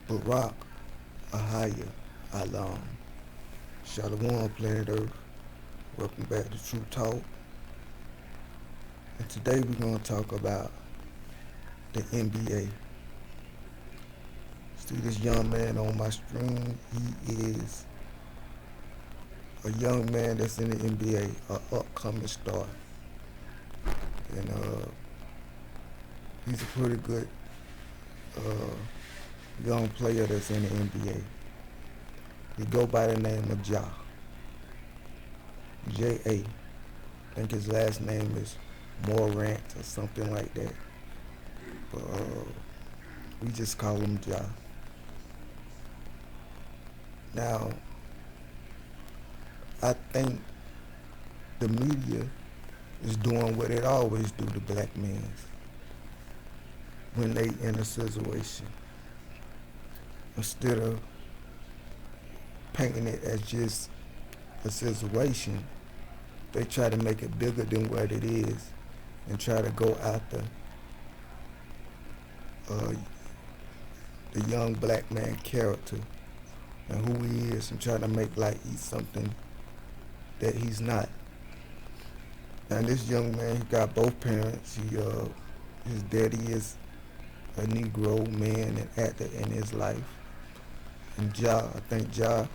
Barak Ahaya Alam. Shalom, planet Earth. Welcome back to TRU-TALK. And today we're going to talk about the NBA. See this young man on my screen. He is a young man that's in the NBA, an upcoming star. And he's a pretty good young player that's in the NBA. He go by the name of Ja. J.A. I think his last name is Morant or something like that. But we just call him Ja. Now, I think the media is doing what it always do to black men when they in a situation. Instead of painting it as just a situation, they try to make it bigger than what it is and try to go after the young black man character and who he is and try to make like he's something that he's not. Now this young man, he got both parents. His daddy is a Negro man and actor in his life. And I think Ja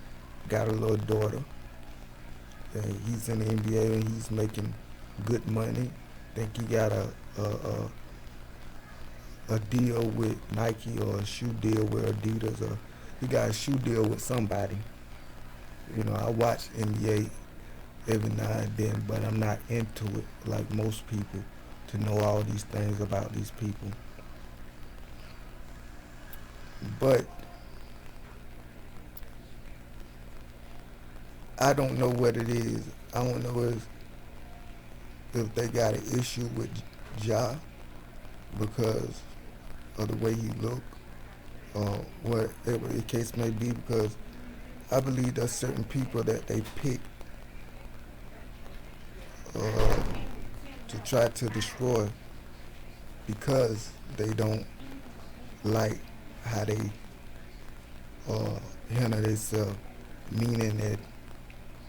got a little daughter. He's in the NBA and he's making good money. I think he got a deal with Nike or a shoe deal with Adidas, or he got a shoe deal with somebody. You know, I watch NBA every now and then, but I'm not into it like most people to know all these things about these people. But I don't know what it is. I don't know if they got an issue with Ja because of the way he look, or whatever the case may be, because I believe there's certain people that they pick to try to destroy because they don't like how they handle themselves, meaning that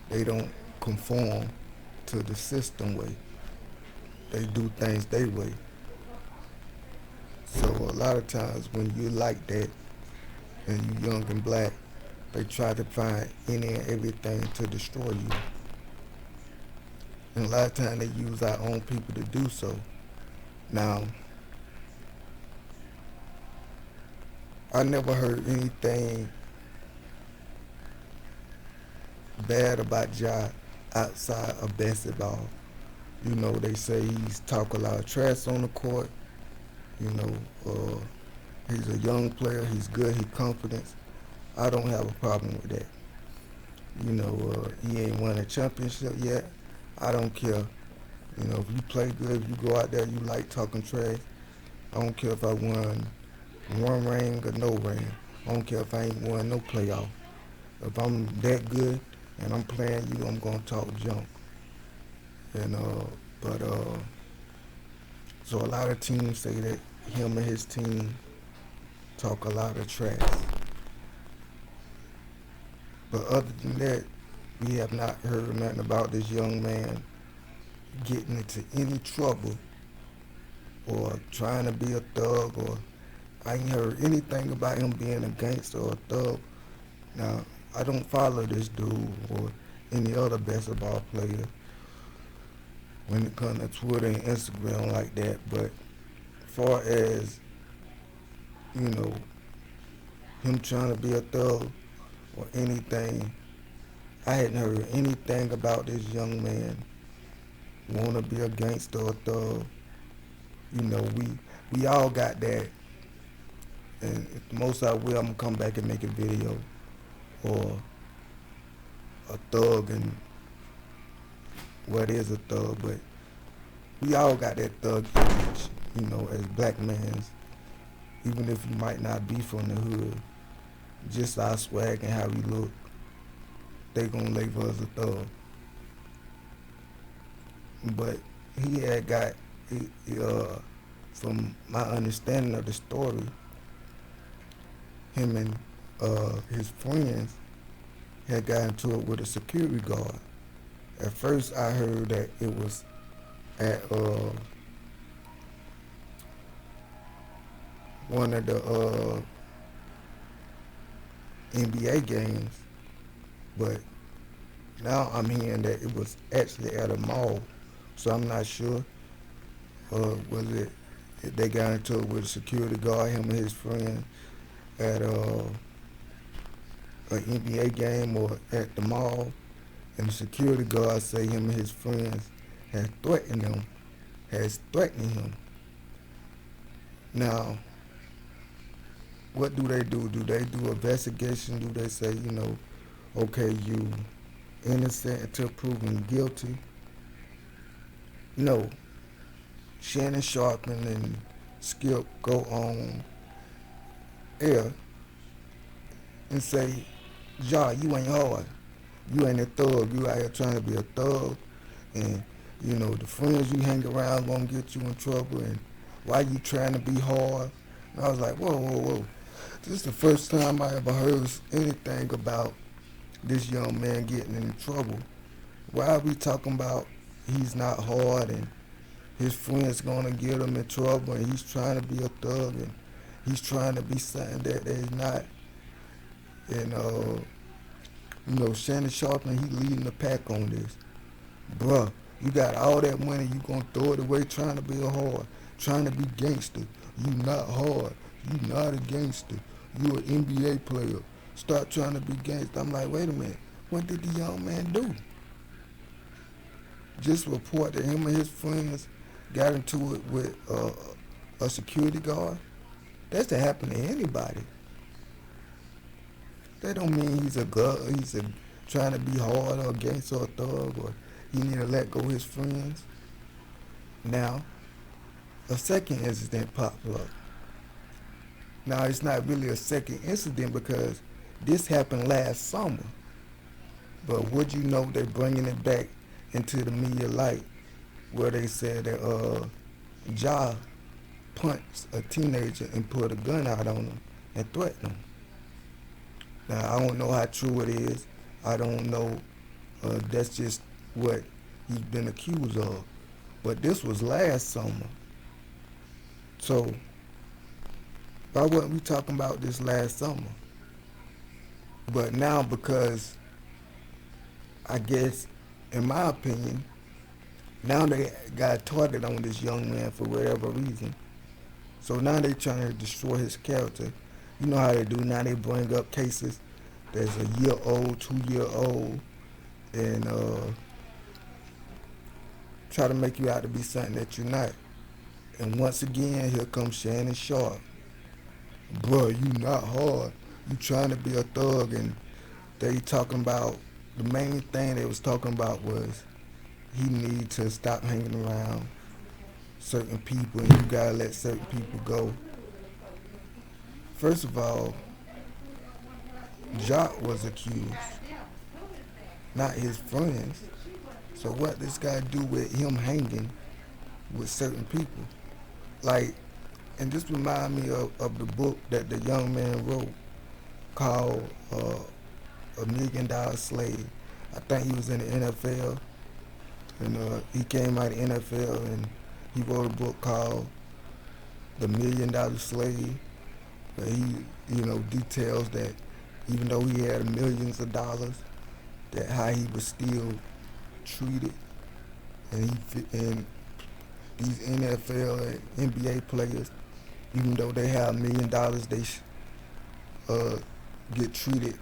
they don't conform to the system way. They do things their way. So a lot of times when you like that and you young and black, they try to find any and everything to destroy you. And a lot of times they use our own people to do so. Now, I never heard anything bad about Ja outside of basketball. You know, they say he's talk a lot of trash on the court. You know, he's a young player. He's good. He's confident. I don't have a problem with that. You know, he ain't won a championship yet. I don't care. You know, if you play good, if you go out there, you like talking trash. I don't care if I won one ring or no ring. I don't care if I ain't won no playoff. If I'm that good and I'm playing you, I'm gonna talk junk. And but so a lot of teams say that him and his team talk a lot of trash. But other than that, we have not heard nothing about this young man getting into any trouble or trying to be a thug, or I ain't heard anything about him being a gangster or a thug. Now, I don't follow this dude or any other basketball player when it comes to Twitter and Instagram like that, but as far as, you know, him trying to be a thug or anything, I hadn't heard anything about this young man want to be a gangster or thug. You know, we all got that, and if the most I will, I'm gonna come back and make a video or a thug and what is a thug, but we all got that thug image, you know, as black mans, even if you might not be from the hood, just our swag and how we look, they gonna label us a thug. But he had got, from my understanding of the story, him and his friends had got into it with a security guard. At first, I heard that it was at one of the NBA games, but now I'm hearing that it was actually at a mall. So I'm not sure. Was it if they got into it with a security guard, him and his friend, at an NBA game or at the mall, and the security guard say him and his friends had threatened him, has threatened him. Now, what do they do? Do they do investigation? Do they say, okay, you innocent until proven guilty? No. Shannon Sharpen and Skip go on air and say, Ja, you ain't hard. You ain't a thug. You out here trying to be a thug. And, the friends you hang around gonna get you in trouble. And why you trying to be hard? And I was like, whoa, whoa, whoa. This is the first time I ever heard anything about this young man getting in trouble. Why are we talking about he's not hard and his friends gonna get him in trouble and he's trying to be a thug and he's trying to be something that he's not? And Shannon Sharpman, he leading the pack on this. Bruh, you got all that money, you gonna throw it away trying to be a hard, trying to be gangster. You not hard. You not a gangster. You an NBA player. Start trying to be gangster. I'm like, wait a minute. What did the young man do? Just report that him and his friends got into it with a security guard? That's to happen to anybody. That don't mean he's trying to be hard or a gangster or a thug or he need to let go of his friends. Now, a second incident popped up. Now, it's not really a second incident because this happened last summer. But would you know they're bringing it back into the media light where they said that Ja punched a teenager and put a gun out on him and threatened him. Now, I don't know how true it is. I don't know. That's just what he's been accused of. But this was last summer. So, why wasn't we talking about this last summer? But now, because I guess, in my opinion, now they got a target on this young man for whatever reason. So now they trying to destroy his character. You know how they do now. They bring up cases that's a year old, 2 year old, and try to make you out to be something that you're not. And once again, here comes Shannon Sharp. Bruh, you not hard. You trying to be a thug, and they talking about, the main thing they was talking about was he need to stop hanging around certain people and you gotta let certain people go. First of all, Jock was accused, not his friends. So what this guy do with him hanging with certain people? Like, and this remind me of the book that the young man wrote called $1 Million Slave. I think he was in the NFL, and he came out of the NFL and he wrote a book called The $1 Million Slave, where he, details that even though he had millions of dollars, that how he was still treated, and these NFL and NBA players, even though they have $1 million, they get treated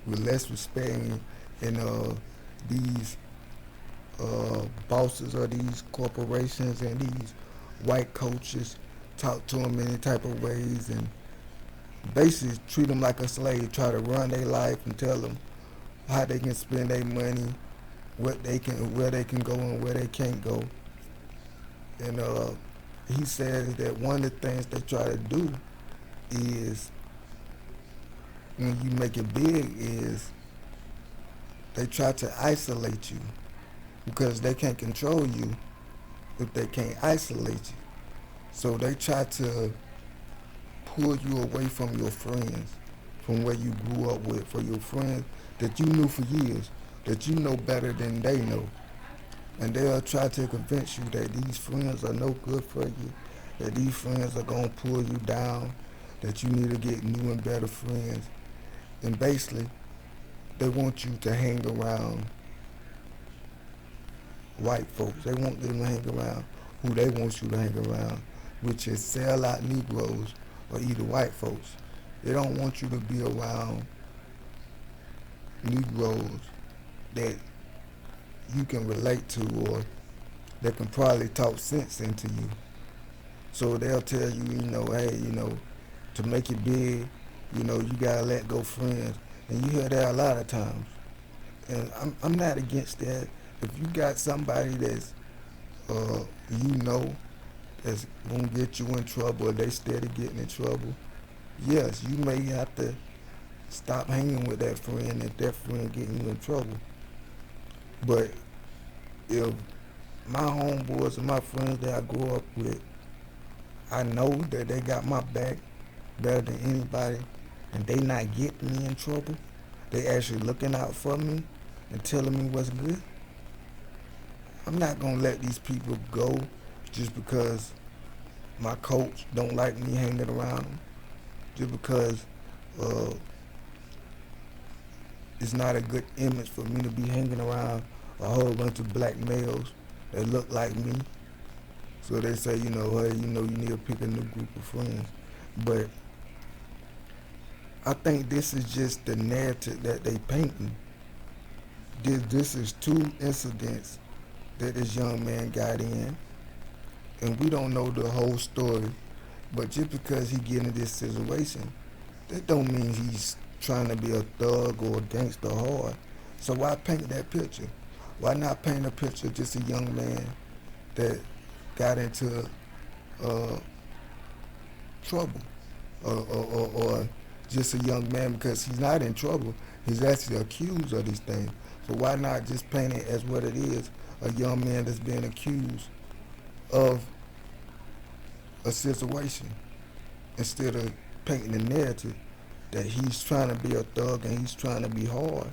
with less respect, and these bosses or these corporations and these white coaches talk to them any type of ways and basically treat them like a slave, try to run their life and tell them how they can spend their money, where they can go and where they can't go. And he says that one of the things they try to do is, when you make it big, is they try to isolate you because they can't control you if they can't isolate you. So they try to pull you away from your friends. from where you grew up with, for your friends that you knew for years, that you know better than they know. And they'll try to convince you that these friends are no good for you, that these friends are going to pull you down, that you need to get new and better friends. And basically, they want you to hang around white folks. They want them to hang around who they want you to hang around, which is sell out Negroes or either white folks. They don't want you to be around Negroes that you can relate to or that can probably talk sense into you. So they'll tell you, hey, to make it big, you gotta let go friends. And you hear that a lot of times. And I'm not against that. If you got somebody that's uh you know that's gonna get you in trouble or they steady getting in trouble, yes, you may have to stop hanging with that friend if that friend getting you in trouble. But if my homeboys and my friends that I grew up with, I know that they got my back better than anybody, and they not getting me in trouble. They actually looking out for me and telling me what's good. I'm not gonna let these people go just because my coach don't like me hanging around them, just because uh, it's not a good image for me to be hanging around a whole bunch of black males that look like me. So they say, hey, you need to pick a new group of friends. But I think this is just the narrative that they painting. This is two incidents that this young man got in, and we don't know the whole story. But just because he get in this situation, that don't mean he's trying to be a thug or a gangster hard. So why paint that picture? Why not paint a picture of just a young man that got into uh, trouble, or just a young man because he's not in trouble. He's actually accused of these things. So why not just paint it as what it is, a young man that's being accused of a situation, instead of painting the narrative that he's trying to be a thug and he's trying to be hard.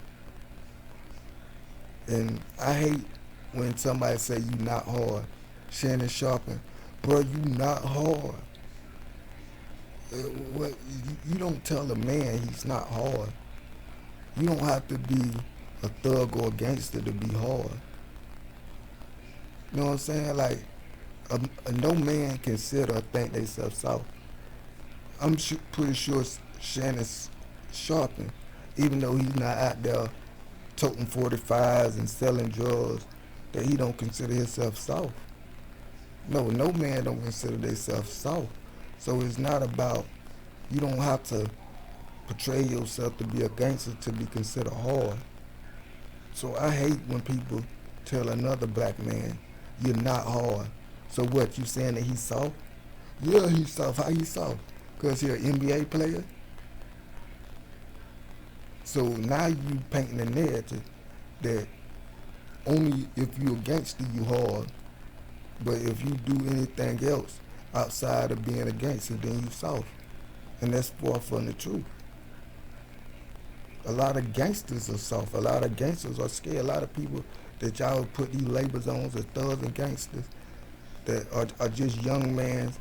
And I hate when somebody say you not hard. Shannon Sharpen, bro, you not hard. What you don't tell a man he's not hard. You don't have to be a thug or a gangster to be hard. You know what I'm saying? Like, no man can sit or think they self soft. I'm pretty sure Shannon Sharpen, even though he's not out there toting 45s and selling drugs, that he don't consider himself soft. No man don't consider themselves soft. So it's not about, you don't have to portray yourself to be a gangster to be considered hard. So I hate when people tell another black man, you're not hard. So what, you saying that he's soft? Yeah, he's soft. How he soft? Because he's an NBA player? So now you painting a narrative that only if you're a gangster you hard, but if you do anything else outside of being a gangster, then you soft. And that's far from the truth. A lot of gangsters are soft. A lot of gangsters are scared. A lot of people that y'all put these labels on as thugs and gangsters that are just young men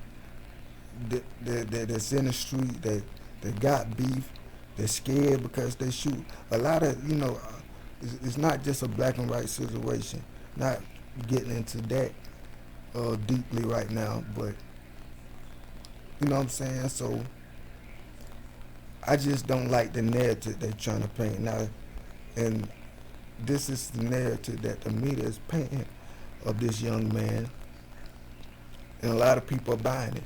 that's in the street that got beef, they're scared because they shoot. A lot of, it's not just a black and white situation. Not getting into that deeply right now, but you know what I'm saying? So I just don't like the narrative they're trying to paint now. And this is the narrative that the media is painting of this young man. And a lot of people are buying it.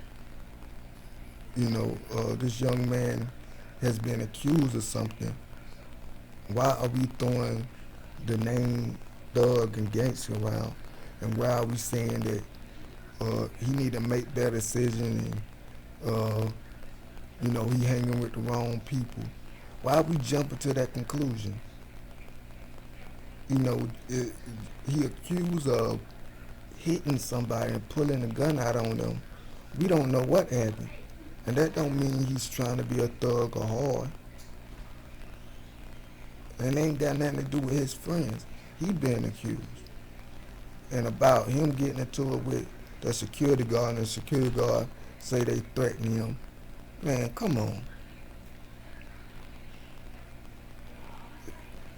This young man has been accused of something. Why are we throwing the name thug and gangster around? And why are we saying that he need to make that decision and he hanging with the wrong people? Why are we jumping to that conclusion? He accused of hitting somebody and pulling a gun out on them. We don't know what happened. And that don't mean he's trying to be a thug or hard. and it ain't got nothing to do with his friends. He being accused, and about him getting into it with the security guard, and the security guard say they threaten him. Man, come on.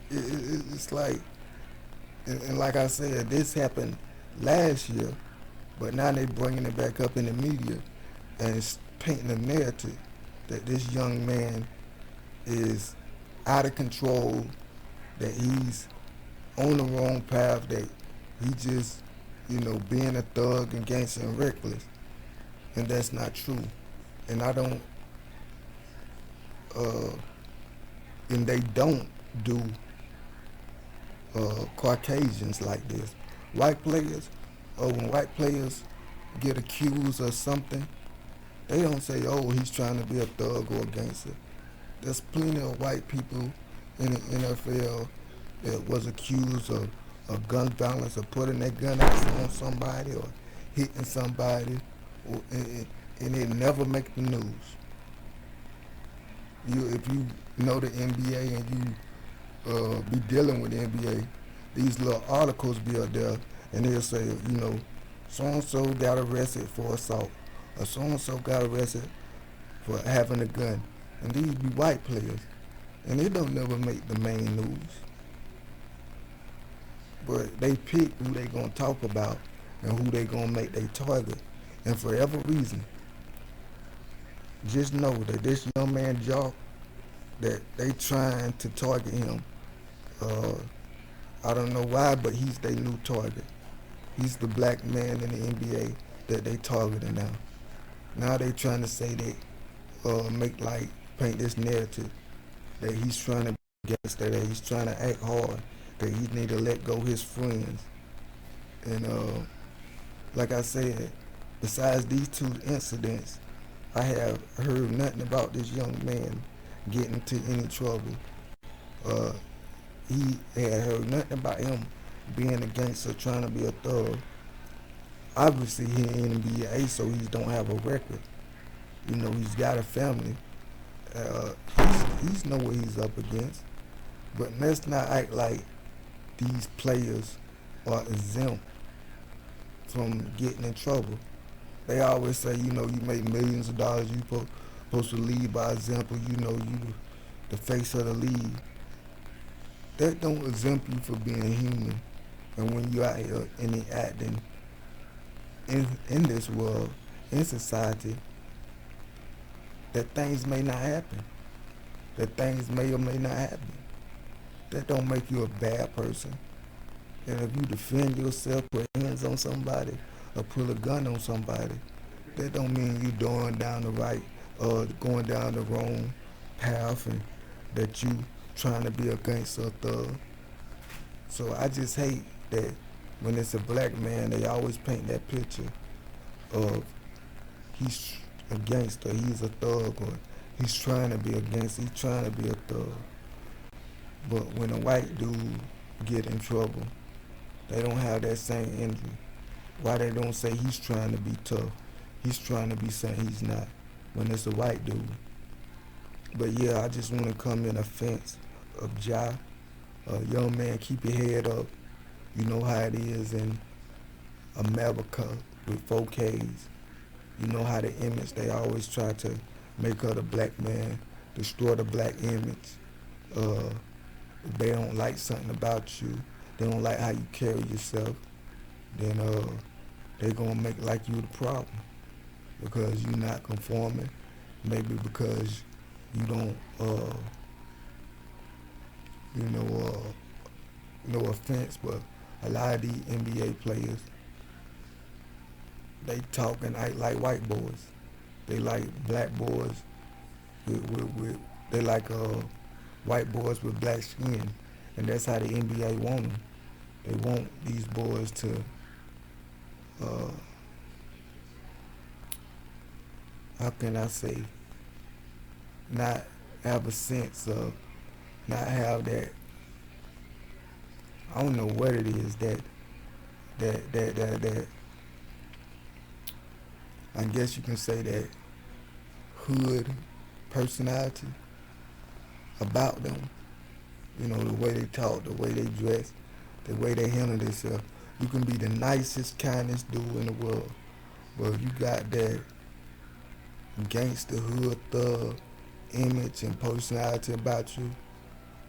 It's like, and like I said, this happened last year, but now they bringing it back up in the media, and it's painting a narrative that this young man is out of control, that he's on the wrong path, that he just, being a thug and gangster and reckless, and that's not true. And I don't, and they don't do Caucasians like this. White players, when white players get accused of something, they don't say, oh, he's trying to be a thug or a gangster. There's plenty of white people in the NFL that was accused of gun violence, or putting their gun out on somebody, or hitting somebody, and it never make the news. If you know the NBA and you be dealing with the NBA, these little articles be up there, and they'll say, so-and-so got arrested for assault, or so-and-so got arrested for having a gun. And these be white players, and it don't never make the main news. But they pick who they gonna talk about and who they gonna make their target. And for every reason, just know that this young man Jock, that they trying to target him. I don't know why, but he's their new target. He's the black man in the NBA that they targeting now. Now they trying to say that, paint this narrative that he's trying to be against, that he's trying to act hard, that he need to let go his friends. And like I said, besides these two incidents, I have heard nothing about this young man getting into any trouble. He had heard nothing about him being a gangster, trying to be a thug. Obviously, he ain't NBA, so he don't have a record. He's got a family. He's know what he's up against. But let's not act like these players are exempt from getting in trouble. They always say, you make millions of dollars, you supposed to lead by example, you the face of the league. That don't exempt you from being human. And when you out here interacting in this world, in society, that things may not happen. That things may or may not happen. That don't make you a bad person. And if you defend yourself, put hands on somebody, or pull a gun on somebody, that don't mean you going down the right or going down the wrong path, and that you trying to be a gangster or thug. So I just hate that when it's a black man, they always paint that picture of he's a gangster, he's a thug, or he's trying to be a gangster, he's trying to be a thug. But when a white dude get in trouble, they don't have that same energy. Why they don't say he's trying to be tough? He's trying to be something he's not, when it's a white dude. But yeah, I just want to come in offense of Ja. Young man, keep your head up. You know how it is in America with 4Ks. You know how the image, they always try to make of the black man, destroy the black image. If they don't like something about you, they don't like how you carry yourself, then they gonna make like you the problem, because you're not conforming, maybe because you don't, no offense, but a lot of these NBA players, they talk and act like white boys. They like black boys they like white boys with black skin, and that's how the NBA want them. They want these boys to, how can I say, not have a sense of, not have that, I don't know what it is, that I guess you can say that hood personality about them. You know, the way they talk, the way they dress, the way they handle themselves. You can be the nicest, kindest dude in the world, but if you got that gangster hood thug image and personality about you,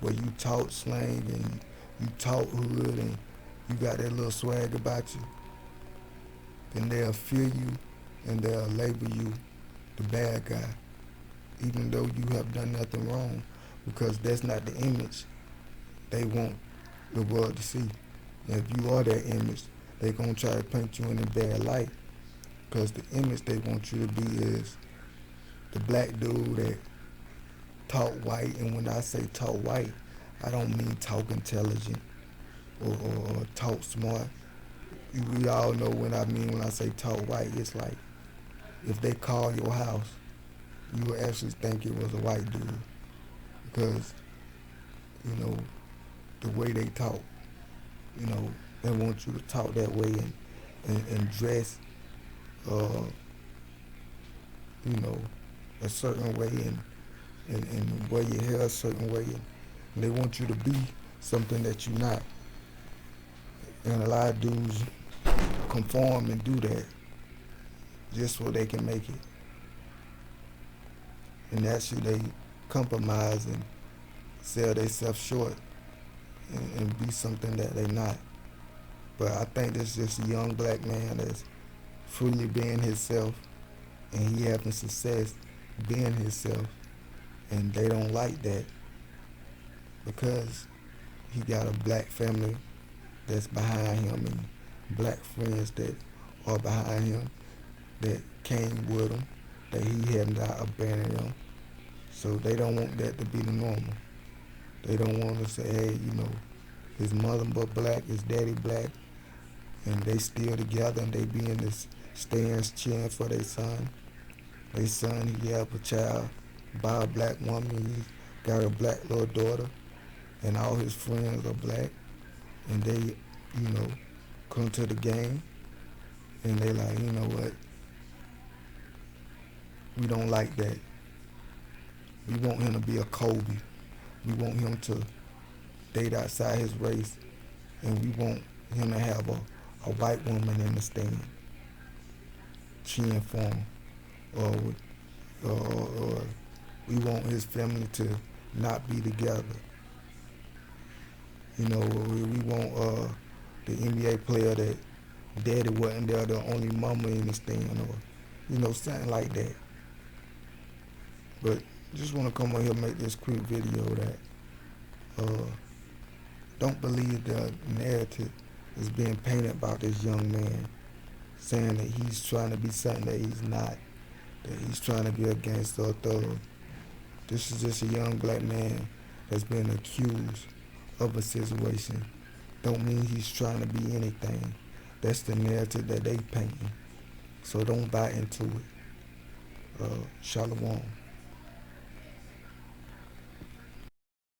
where you talk slang and you talk hood and you got that little swag about you, then they'll fear you and they'll label you the bad guy, even though you have done nothing wrong, because that's not the image they want the world to see. And if you are that image, they're going to try to paint you in a bad light, because the image they want you to be is the black dude that talk white. And when I say talk white, I don't mean talk intelligent or talk smart. We all know what I mean when I say talk white. It's like if they call your house, you would actually think it was a white dude, because, you know, the way they talk, you know, they want you to talk that way and dress, uh, you know, a certain way and wear your hair a certain way. And they want you to be something that you're not. And a lot of dudes conform and do that just so they can make it. And actually they compromise and sell themselves short and be something that they not. But I think this is just a young black man that's freely being himself, and he having success being himself, and they don't like that because he got a black family that's behind him and black friends that are behind him that came with him, that he have not abandoned them. So they don't want that to be the normal. They don't want to say, hey, you know, his mother but black, his daddy black, and they still together and they be in the stands cheering for their son. Their son, he have a child by a black woman. He got a black little daughter, and all his friends are black, and they, you know, come to the game, and they like, you know what, we don't like that. We want him to be a Kobe. We want him to date outside his race, and we want him to have a white woman in the stand cheering for him, or we want his family to not be together. You know, we want the NBA player that daddy wasn't there, the only mama in the stand, or, you know, something like that. But just want to come on here and make this quick video that don't believe the narrative is being painted about this young man, saying that he's trying to be something that he's not, that he's trying to be a gangster or thug. This is just a young black man that's been accused of a situation. Don't mean he's trying to be anything. That's the narrative that they painting. So don't buy into it. Shalom.